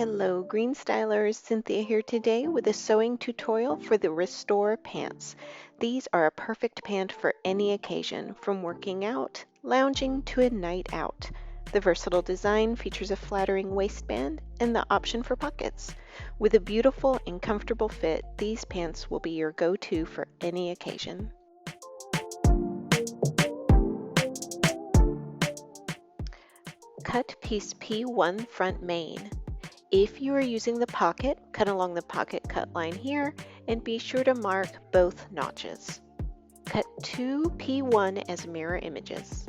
Hello Greenstylers, Cynthia here today with a sewing tutorial for the Restore pants. These are a perfect pant for any occasion, from working out, lounging to a night out. The versatile design features a flattering waistband and the option for pockets. With a beautiful and comfortable fit, these pants will be your go-to for any occasion. Cut piece P1 front main. If you are using the pocket, cut along the pocket cut line here and be sure to mark both notches. Cut 2 P1 as mirror images.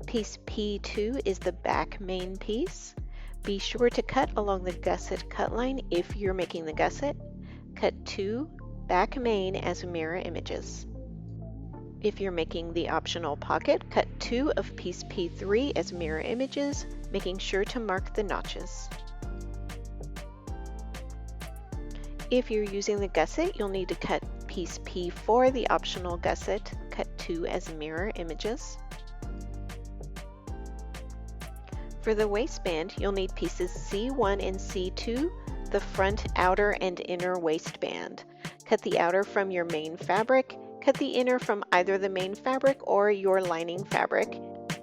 Piece P2 is the back main piece. Be sure to cut along the gusset cut line if you're making the gusset. Cut 2 back main as mirror images. If you're making the optional pocket, cut 2 of piece P3 as mirror images, making sure to mark the notches. If you're using the gusset, you'll need to cut piece P4, the optional gusset, cut 2 as mirror images. For the waistband, you'll need pieces C1 and C2, the front, outer, and inner waistband. Cut the outer from your main fabric. Cut the inner from either the main fabric or your lining fabric.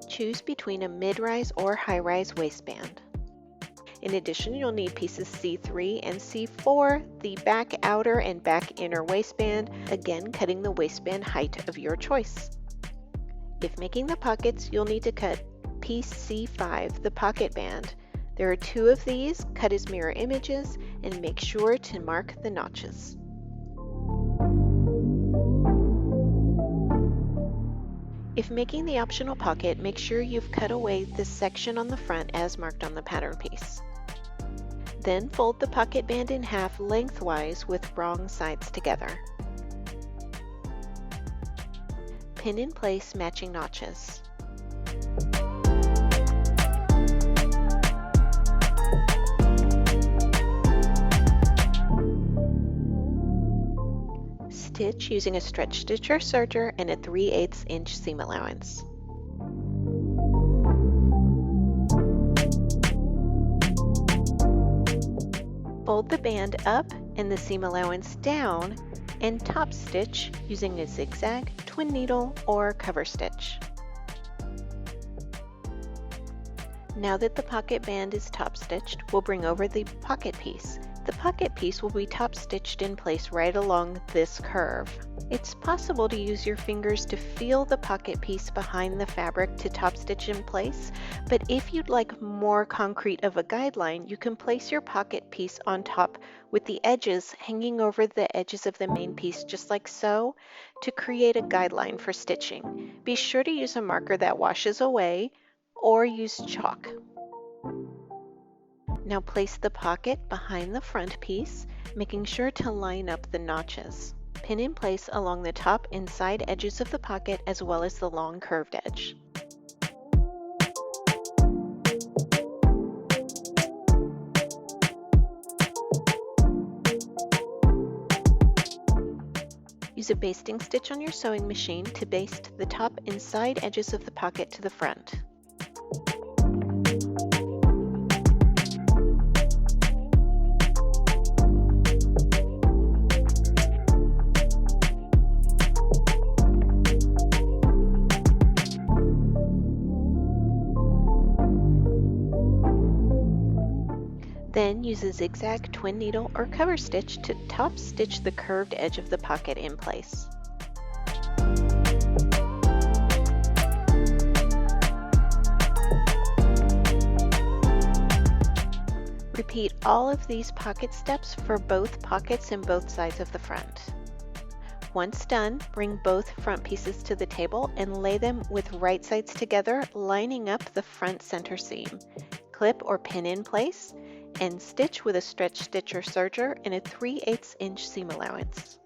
Choose between a mid-rise or high-rise waistband. In addition, you'll need pieces C3 and C4, the back outer and back inner waistband, again cutting the waistband height of your choice. If making the pockets, you'll need to cut piece C5, the pocket band. There are 2 of these, cut as mirror images, and make sure to mark the notches. If making the optional pocket, make sure you've cut away this section on the front as marked on the pattern piece. Then fold the pocket band in half lengthwise with wrong sides together. Pin in place matching notches. Stitch using a stretch stitch or serger and a 3/8 inch seam allowance. Fold the band up and the seam allowance down and top stitch using a zigzag, twin needle, or cover stitch. Now that the pocket band is top stitched, we'll bring over the pocket piece. The pocket piece will be top stitched in place right along this curve. It's possible to use your fingers to feel the pocket piece behind the fabric to top stitch in place, but if you'd like more concrete of a guideline, you can place your pocket piece on top with the edges hanging over the edges of the main piece just like so to create a guideline for stitching. Be sure to use a marker that washes away or use chalk. Now place the pocket behind the front piece, making sure to line up the notches. Pin in place along the top and side edges of the pocket as well as the long curved edge. Use a basting stitch on your sewing machine to baste the top and side edges of the pocket to the front. Then use a zigzag, twin needle, or cover stitch to top stitch the curved edge of the pocket in place. Repeat all of these pocket steps for both pockets and both sides of the front. Once done, bring both front pieces to the table and lay them with right sides together, lining up the front center seam. Clip or pin in place, and stitch with a stretch stitch or serger and a 3/8 inch seam allowance.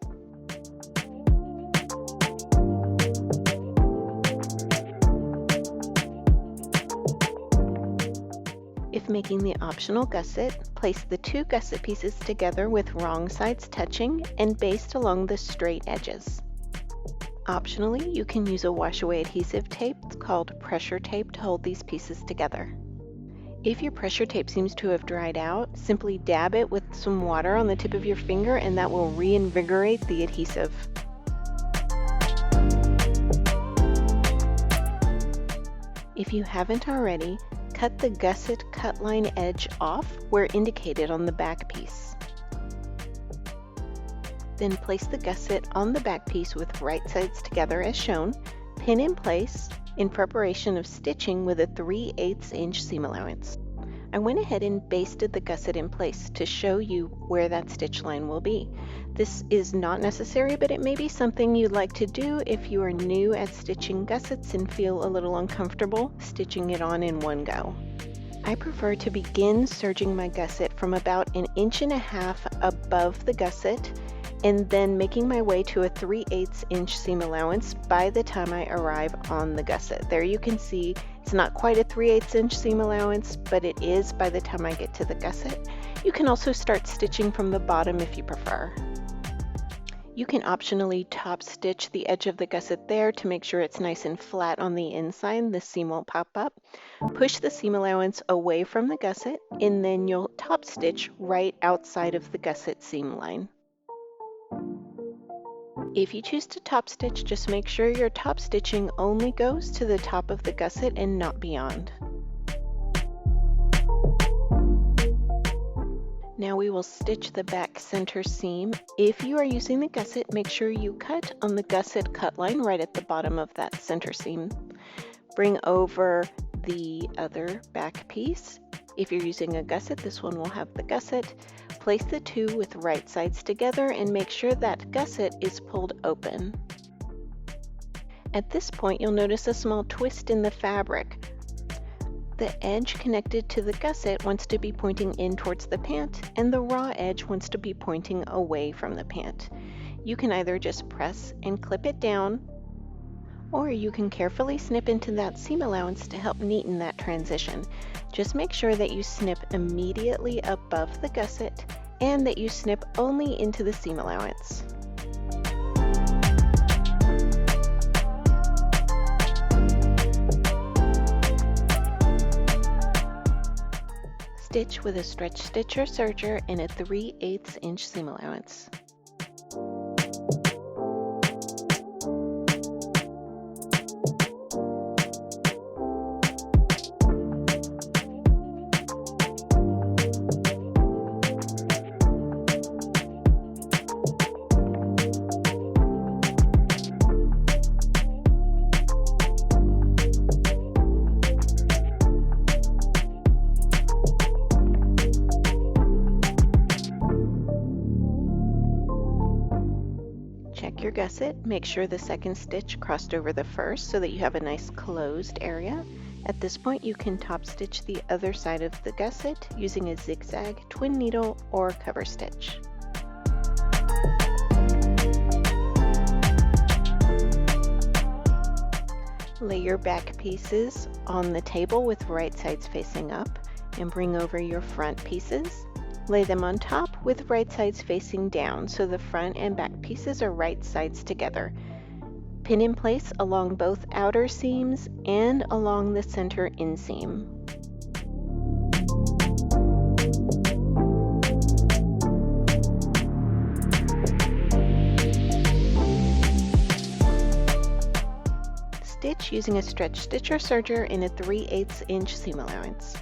If making the optional gusset, place the 2 gusset pieces together with wrong sides touching and baste along the straight edges. Optionally, you can use a wash away adhesive tape called pressure tape to hold these pieces together. If your pressure tape seems to have dried out, simply dab it with some water on the tip of your finger and that will reinvigorate the adhesive. If you haven't already, cut the gusset cut line edge off where indicated on the back piece. Then place the gusset on the back piece with right sides together as shown, pin in place in preparation of stitching with a 3/8 inch seam allowance. I went ahead and basted the gusset in place to show you where that stitch line will be. This is not necessary, but it may be something you'd like to do if you are new at stitching gussets and feel a little uncomfortable stitching it on in one go. I prefer to begin serging my gusset from about 1.5 inches above the gusset and then making my way to a 3/8 inch seam allowance by the time I arrive on the gusset. There you can see it's not quite a 3/8 inch seam allowance, but it is by the time I get to the gusset. You can also start stitching from the bottom if you prefer. You can optionally top stitch the edge of the gusset there to make sure it's nice and flat on the inside. The seam won't pop up. Push the seam allowance away from the gusset and then you'll top stitch right outside of the gusset seam line. If you choose to top stitch, just make sure your top stitching only goes to the top of the gusset and not beyond. Now we will stitch the back center seam. If you are using the gusset, make sure you cut on the gusset cut line right at the bottom of that center seam. Bring over the other back piece. If you're using a gusset, this one will have the gusset. Place the two with right sides together and make sure that gusset is pulled open. At this point, you'll notice a small twist in the fabric. The edge connected to the gusset wants to be pointing in towards the pant, and the raw edge wants to be pointing away from the pant. You can either just press and clip it down, or you can carefully snip into that seam allowance to help neaten that transition. Just make sure that you snip immediately above the gusset and that you snip only into the seam allowance. Stitch with a stretch stitch or serger in a 3/8 inch seam allowance. Check your gusset, make sure the second stitch crossed over the first so that you have a nice closed area. At this point you can top stitch the other side of the gusset using a zigzag, twin needle, or cover stitch. Lay your back pieces on the table with right sides facing up and bring over your front pieces. Lay them on top with right sides facing down so the front and back pieces are right sides together. Pin in place along both outer seams and along the center inseam. Stitch using a stretch stitch or serger in a 3/8 inch seam allowance.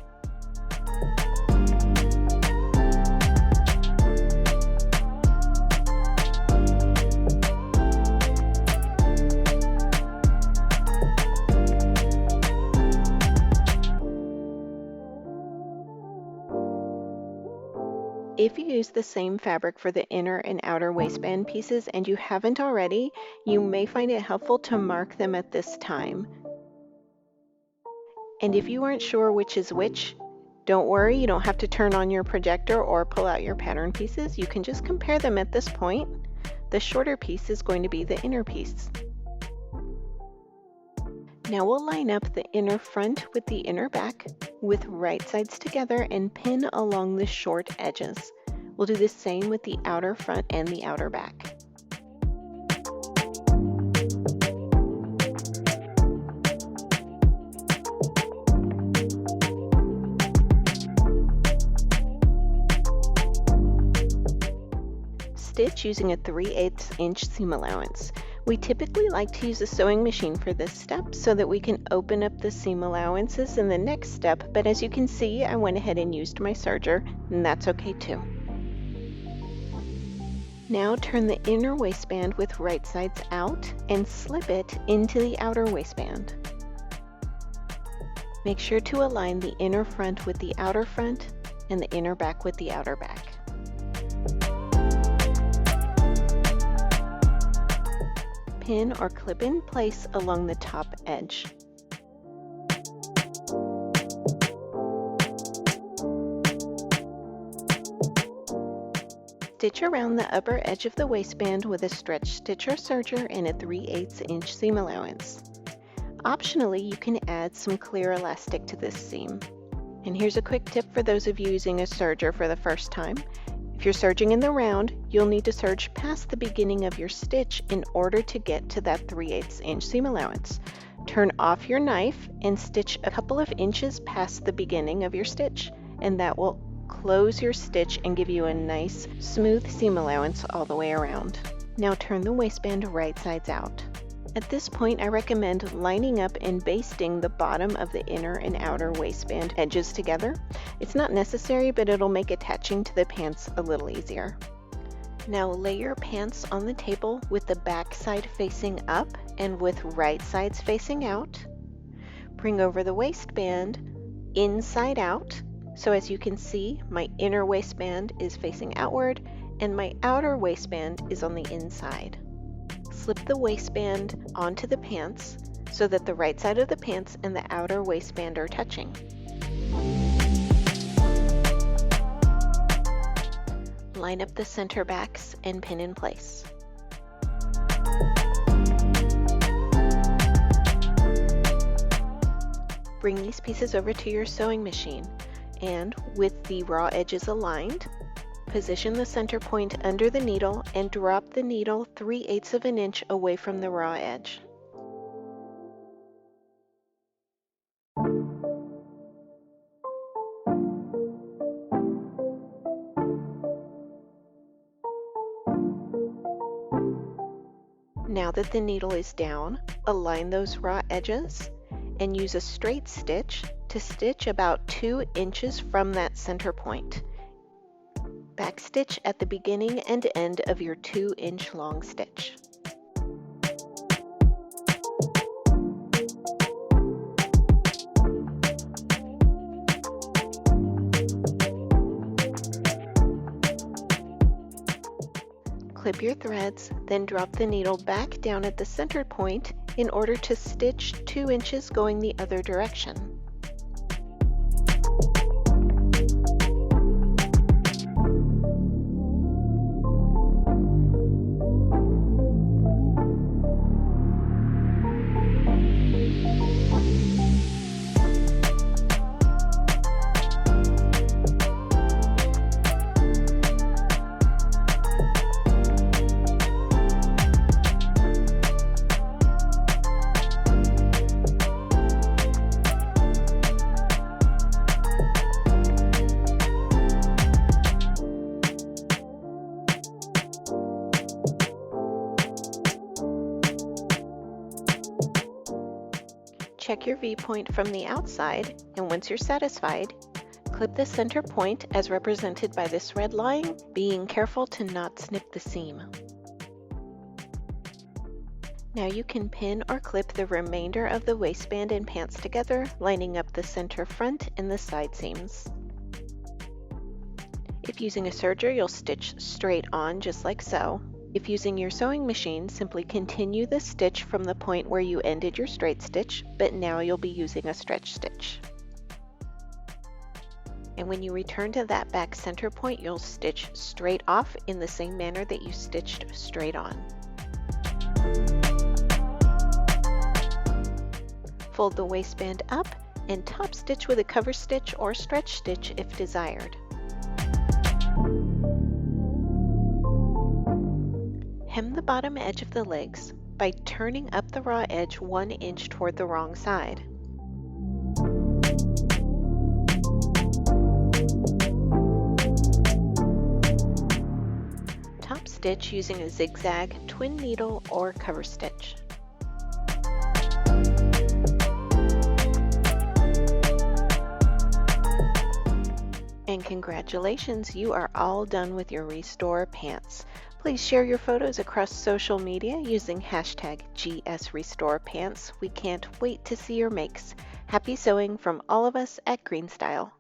If you use the same fabric for the inner and outer waistband pieces and you haven't already, you may find it helpful to mark them at this time. And if you aren't sure which is which, don't worry, you don't have to turn on your projector or pull out your pattern pieces. You can just compare them at this point. The shorter piece is going to be the inner piece. Now we'll line up the inner front with the inner back with right sides together and pin along the short edges. We'll do the same with the outer front and the outer back. stitch using a 3/8 inch seam allowance. We typically like to use a sewing machine for this step so that we can open up the seam allowances in the next step, but as you can see, I went ahead and used my serger, and that's okay too. Now turn the inner waistband with right sides out and slip it into the outer waistband. Make sure to align the inner front with the outer front and the inner back with the outer back. Pin or clip in place along the top edge. Stitch around the upper edge of the waistband with a stretch stitch or serger and a 3/8 inch seam allowance. Optionally, you can add some clear elastic to this seam. And here's a quick tip for those of you using a serger for the first time. If you're serging in the round, you'll need to serge past the beginning of your stitch in order to get to that 3/8 inch seam allowance. Turn off your knife and stitch a couple of inches past the beginning of your stitch, and that will close your stitch and give you a nice smooth seam allowance all the way around. Now turn the waistband right sides out. At this point, I recommend lining up and basting the bottom of the inner and outer waistband edges together. It's not necessary, but it'll make attaching to the pants a little easier. Now lay your pants on the table with the back side facing up and with right sides facing out. Bring over the waistband inside out. So as you can see, my inner waistband is facing outward and my outer waistband is on the inside. Slip the waistband onto the pants so that the right side of the pants and the outer waistband are touching. Line up the center backs and pin in place. Bring these pieces over to your sewing machine and, with the raw edges aligned, position the center point under the needle and drop the needle 3/8 of an inch away from the raw edge. Now that the needle is down, align those raw edges and use a straight stitch to stitch about 2 inches from that center point. Backstitch at the beginning and end of your 2-inch long stitch. Clip your threads, then drop the needle back down at the center point in order to stitch 2 inches going the other direction. Check your V-point from the outside, and once you're satisfied, clip the center point as represented by this red line, being careful to not snip the seam. Now you can pin or clip the remainder of the waistband and pants together, lining up the center front and the side seams. If using a serger, you'll stitch straight on just like so. If using your sewing machine, simply continue the stitch from the point where you ended your straight stitch, but now you'll be using a stretch stitch. And when you return to that back center point, you'll stitch straight off in the same manner that you stitched straight on. Fold the waistband up and top stitch with a cover stitch or stretch stitch if desired. Hem the bottom edge of the legs by turning up the raw edge 1 inch toward the wrong side. Top stitch using a zigzag, twin needle, or cover stitch. And congratulations, you are all done with your Restore pants. Please share your photos across social media using hashtag GSRestorePants. We can't wait to see your makes. Happy sewing from all of us at Greenstyle.